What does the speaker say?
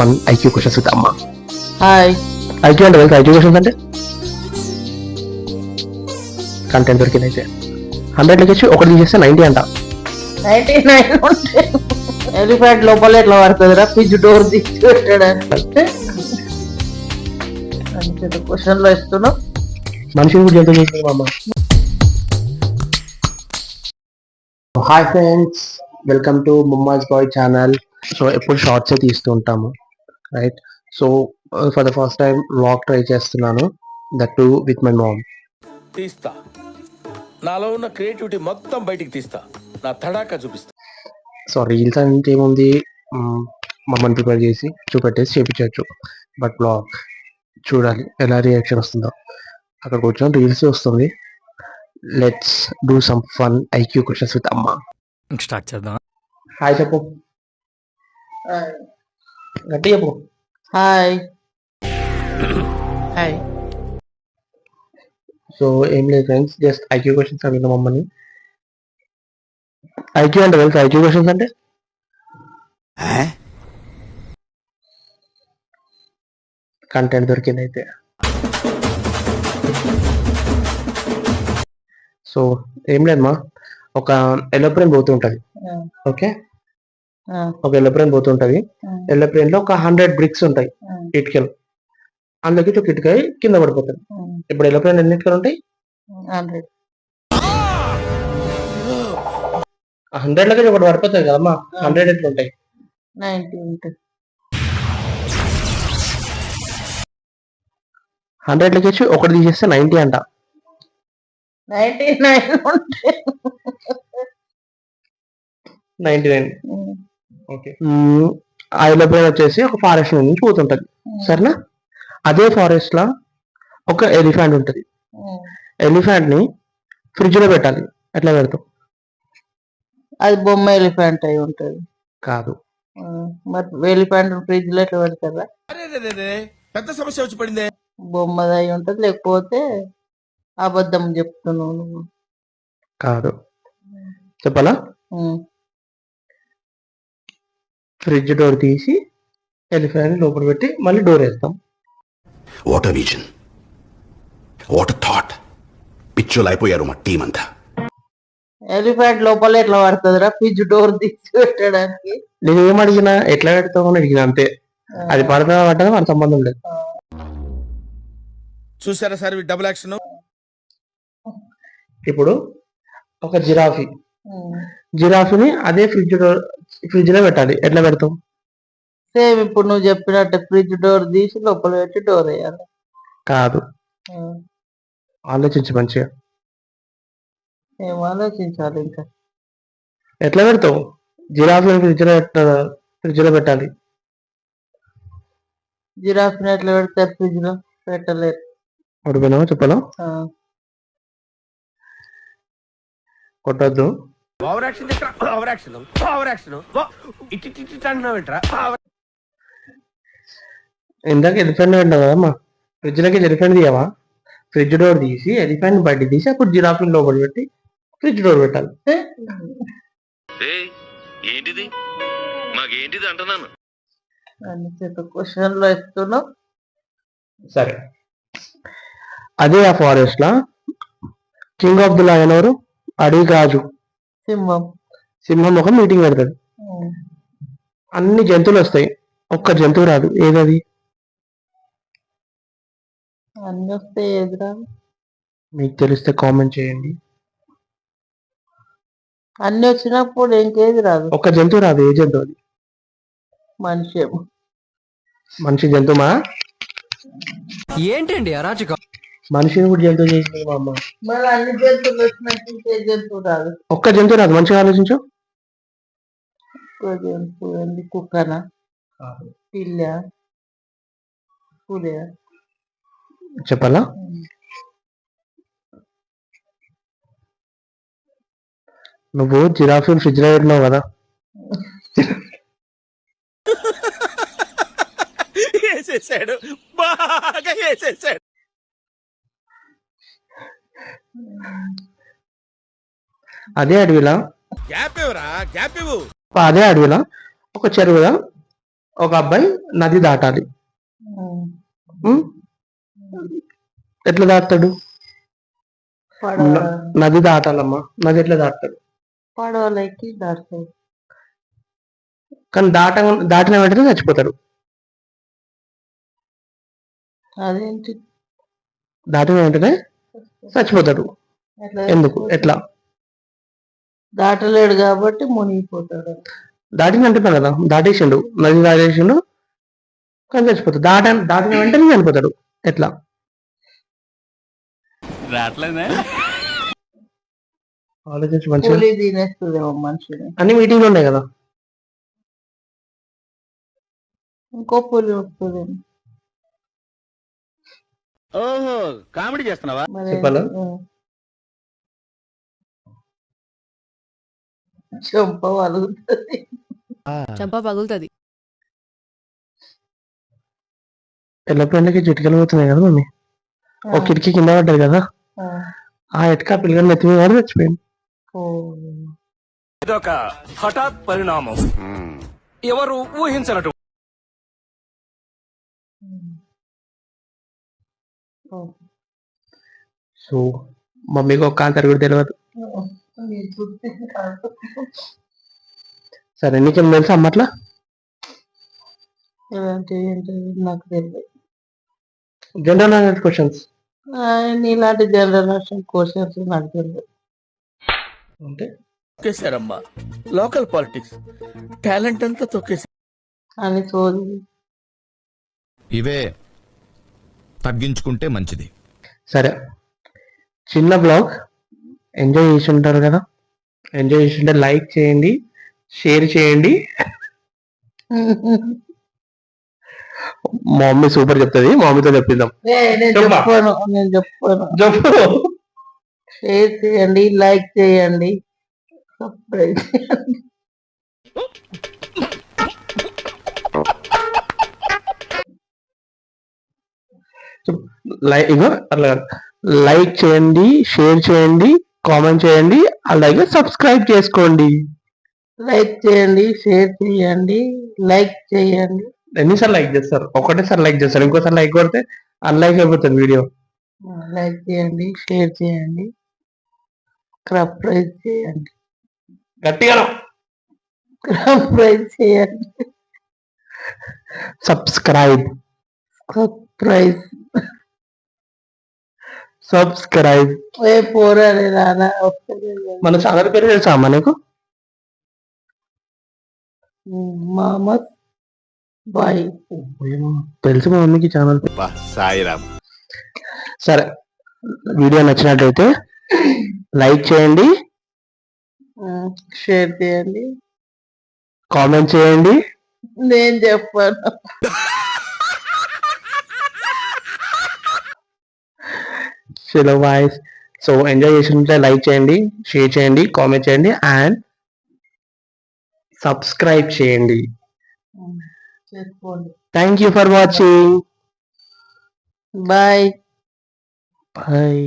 fun IQ questions with Amma. Hi IQ అంటే తెలుసు IQ questions అంటే కంటెంట్ దొరికింది అయితే 100 లెక్కించి ఒకటి తీసేస్తే 90 అంట. 99 ఉంటే ఎలిఫెంట్ లోపల ఎట్లా పడుతుందిరా ఫ్రిడ్జ్ డోర్ తీసి పెట్టడానికి క్వశ్చన్ లో ఇస్తున్నాం. మనిషిని కూడా జంతువు చేసింది మా అమ్మ. హాయ్ ఫ్రెండ్స్, వెల్కమ్ టు ముమ్మాజ్ బాయ్ ఛానల్. సో ఎప్పుడు షార్ట్సే తీస్తూ ఉంటాము, right? So for the first time vlog try చేస్తున్నాను, that too with my mom. తీస్తా, నాలో ఉన్న క్రియేటివిటీ మొత్తం బయటికి తీస్తా, నా తడాకా చూపిస్తా. సో రీల్స్ అంటే ఏముంది, మమ్మల్ని ప్రిపేర్ చేసి చూపెట్టేసి చేపించవచ్చు. బట్ బ్లాగ్ చూడాలి ఎలా రియాక్షన్ వస్తుందో. అక్కడ కూర్చొని రీల్స్ వస్తుంది. Let's do some fun IQ questions with అమ్మ. స్టార్ట్ చేద్దాం. హాయ్ చెప్పు, గట్టి చెప్పు. Hi hi. సో ఏం లేదు ఫ్రెండ్స్, జస్ట్ ఐక్యూ క్వశ్చన్స్ అడిగిన మమ్మల్ని. ఐక్యూ అంటే తెలుసు ఐక్యూ క్వశ్చన్స్ అంటే కంటెంట్ దొరికింది అయితే. సో ఏం లేదమ్మా, ఒక ఎలోప్లేన్ పోతుంటది. ఓకే, ఒక ఎలోప్లేన్ పోతుంటది. ఎలోప్లేన్ లో ఒక 100 బ్రిక్స్ ఉంటాయి, ఇటుకలు. అందులోకి ఒక ఇటుక కింద పడిపోతుంది. ఇప్పుడు ఎలోప్లేన్ ఎన్ని ఇటుకలు ఉంటాయి? 100 లకి ఒకటి పడిపోతుంది కదమ్మా. 100 ఎట్లు ఉంటాయి? 90 ఉంటుంది. 100 లకి ఒకటి తీసేస్తే 90 అంట. 99 ఉంటే 99. ఓకే. ఆ ఎలోప్లేన్ వచ్చేసి ఒక ఫారెస్ట్ నుంచి పోతుంటది, సరేనా? అదే ఫారెస్ట్ లో ఒక ఎలిఫెంట్ ఉంటది. ఎలిఫెంట్ ని ఫ్రిడ్జ్ లో పెట్టాలి, ఎట్లా పెడతాం? అది బొమ్మ ఎలిఫెంట్ అయి ఉంటది. కాదు. మరి ఎలిఫెంట్ ఫ్రిడ్జ్ లో ఎట్లా పెడతారా? పెద్ద సమస్య వచ్చి పడిందే. బొమ్మది అయి ఉంటది, లేకపోతే అబద్ధం చెప్తున్నావు నువ్వు. కాదు, చెప్పాలా? ఫ్రిడ్జ్ డోర్ తీసి ఎలిఫెంట్ లోపల పెట్టి మళ్ళీ డోర్ వేస్తాం. What a vision, what a thought. పిచ్చోలు అయిపోయారు మా టీం అంతా. ఎలిఫెంట్ లోపల ఎట్లా పడుతుందిరా ఫ్రిడ్జ్ డోర్ తీసి పెట్టడానికి? నేను ఏం అడిగినా ఎట్లా పెడతావు అని అడిగినా అంతే. అది పడతా పడ్డా మన సంబంధం లేదు. చూసారా సార్ డబుల్ యాక్షన్. ఇప్పుడు ఒక జిరాఫీని అదే ఫ్రిడ్జ్ లో పెట్టాలి, ఎట్లా పెడతాం? సేమ్ ఇప్పుడు నువ్వు చెప్పినట్టు ఫ్రిడ్జ్ డోర్ తీసి లోపల పెట్టి డోర్ వేయాలి. కాదు, ఆలోచించి మంచిగా. ఏం ఆలోచించాలి ఇంకా? ఎట్లా పెడతావు? జిరాఫీని ఫ్రిడ్జ్ లో పెట్టాలి. జిరాఫీని ఎట్లా పెడతారు ఫ్రిడ్జ్ లో? పెట్టలేరు. అడిపోయినావా? చెప్పాలా? కొట్టద్దు. Over action over action over action ఇట్టి అంటున్నావేంట్రా? ఇందాక ఎలిఫెంట్ పెట్టావు కదమ్మా, ఫ్రిడ్జ్ లోకి ఎలిఫెంట్ తీయవా? ఫ్రిడ్జ్ డోర్ తీసి ఎలిఫెంట్ బయట తీసి అప్పుడు జిరాఫీని లోపల పెట్టి ఫ్రిడ్జ్ డోర్ పెట్టాలి. ఏంటిది మాకేంటిది అంటున్నాను. క్వశ్చన్ లో ఇస్తున్నావు. సరే, అదే ఆ forest law king of the lion ఎవరు? అడవి రాజు సింహం ఒక మీటింగ్ పెడతాడు. అన్ని జంతువులు వస్తాయి, ఒక్క జంతువు రాదు. ఏదది? అన్ని వస్తే ఏది రాదు? మీకు తెలిస్తే కామెంట్ చేయండి. అన్ని వచ్చినప్పుడు ఇంకేది రాదు? ఒక్క జంతువు రాదు. ఏ జంతువు అది? మనిషి జంతువుమా? ఏంటండి అరాచకం? మనిషిని కూడా జంతువు చేసింది మా అమ్మ. మరి అన్ని జంతువులు వచ్చినట్టు ఇంకే జంతువు రాదు? ఒక్క జంతువు రాదు, మంచిగా ఆలోచించు. జంతువు ఏంది? కుక్కనా? పిల్ల? పులి? చెప్పాలా? నువ్వు జిరాఫీని ఫ్రిడ్జ్ లో పెట్టినావు కదా. వేసేసాడు, బాగా వేసేసాడు. అదే అడవిలా గ్యాప్ ఇవ్వరా, గ్యాప్ ఇవ్వు. అదే అడవిలా ఒక చెరువులో ఒక అబ్బాయి నది దాటాలి. ఉమ్, ఎట్లా దాటుతాడు? పడవ నది దాటాలమ్మా, నది ఎట్లా దాటుతాడు? పడవలకి దాడుతాయి. కానీ దాటిన వెంటనే చచ్చిపోతాడు. అదేంటి దాటిన వెంటనే చచ్చిపోతాడు. ఎందుకు? ఎట్లా? దాటలేడు కాబట్టి మునిగిపోతాడు. దాటిన అంటున్నా కదా, దాటేసిండు, నది దాటేసిండు కానీ చచ్చిపోతాడు. దాటిన వెంటనే చనిపోతాడు. ఎట్లా? ఆలోచించి మంచిగా. పులి తినేస్తుందేమో మనిషిని. అన్ని మీటింగ్లు ఉన్నాయి కదా. ఇంకో పులి వస్తుంది. ఓహో కామెడీ చేస్తున్నావా? చెప్పాలా? చెంప వలుగుతుంది. చంప పగులుతుంది. ఎల్లప్పుడకి చిటికలు పోతున్నాయి కదా మమ్మీ. ఒక కిటికీ కింద పడ్డది కదా, ఆ ఎటుక పిల్లలు నెత్తి మీద పడి చచ్చిపోయింది. ఇదొక హఠాత్ పరిణామం, ఎవరు ఊహించనట్టు. సో మమ్మీకి ఒక ఆన్సర్ కూడా తెలియదు. సరే, నీకేం తెలుసా అమ్మట్లా? ఏంటి నాకు తెలియదు. General knowledge questions. ఇలాంటి జనరేషన్ క్వశ్చన్స్ నాకు తెలియదు. అంటే తొక్కేశారమ్మా, లోకల్ పాలిటిక్స్ టాలెంట్ అంతా తొక్కేశారు. అని చోది ఇవే తగ్గించుకుంటే మంచిది. సరే, చిన్న బ్లాగ్ ఎంజాయ్ చేసి ఉంటారు కదా. ఎంజాయ్ చేసి ఉంటే లైక్ చేయండి, షేర్ చేయండి. మా మమ్మీ సూపర్ చెప్తుంది, మా మమ్మీతో చెప్పిద్దాం. నేను చెప్పాను. చెప్పు. షేర్ చేయండి, లైక్ చేయండి, సబ్స్క్రైబ్ చేయండి. ఇగో అట్లా లైక్ చేయండి, షేర్ చేయండి, కామెంట్ చేయండి, అలాగే సబ్స్క్రైబ్ చేసుకోండి. లైక్ చేయండి, షేర్ చేయండి, లైక్ చేయండి. ఎన్నిసార్లు లైక్ చేస్తారు? ఒకటేసారి లైక్ చేస్తారు, ఇంకోసారి లైక్ కొడితే అన్లైక్ అయిపోతుంది వీడియో. లైక్ చేయండి, షేర్ చేయండి, సబ్స్క్రైబ్ చేయండి. గట్టిగా సబ్స్క్రైబ్ చేయండి. Subscribe subscribe subscribe. ఏ పోరాడే రానా వస్తుంది. మన ఛానల్ పేరు తెలుసా అమ్మా నీకు? మహమ్మద్ బాయ్. తెలుసు మా మమ్మీకి ఛానల్. సాయిరామ్. సరే, వీడియో నచ్చినట్లయితే లైక్ చేయండి, షేర్ చేయండి, కామెంట్ చేయండి. నేను చెప్పాను. చలో బాయ్స్. సో ఎంజాయ్ చేసినట్లయితే లైక్ చేయండి, షేర్ చేయండి, కామెంట్ చేయండి అండ్ సబ్స్క్రైబ్ చేయండి. చేసుకోండి. Thank you for watching. Bye. Bye.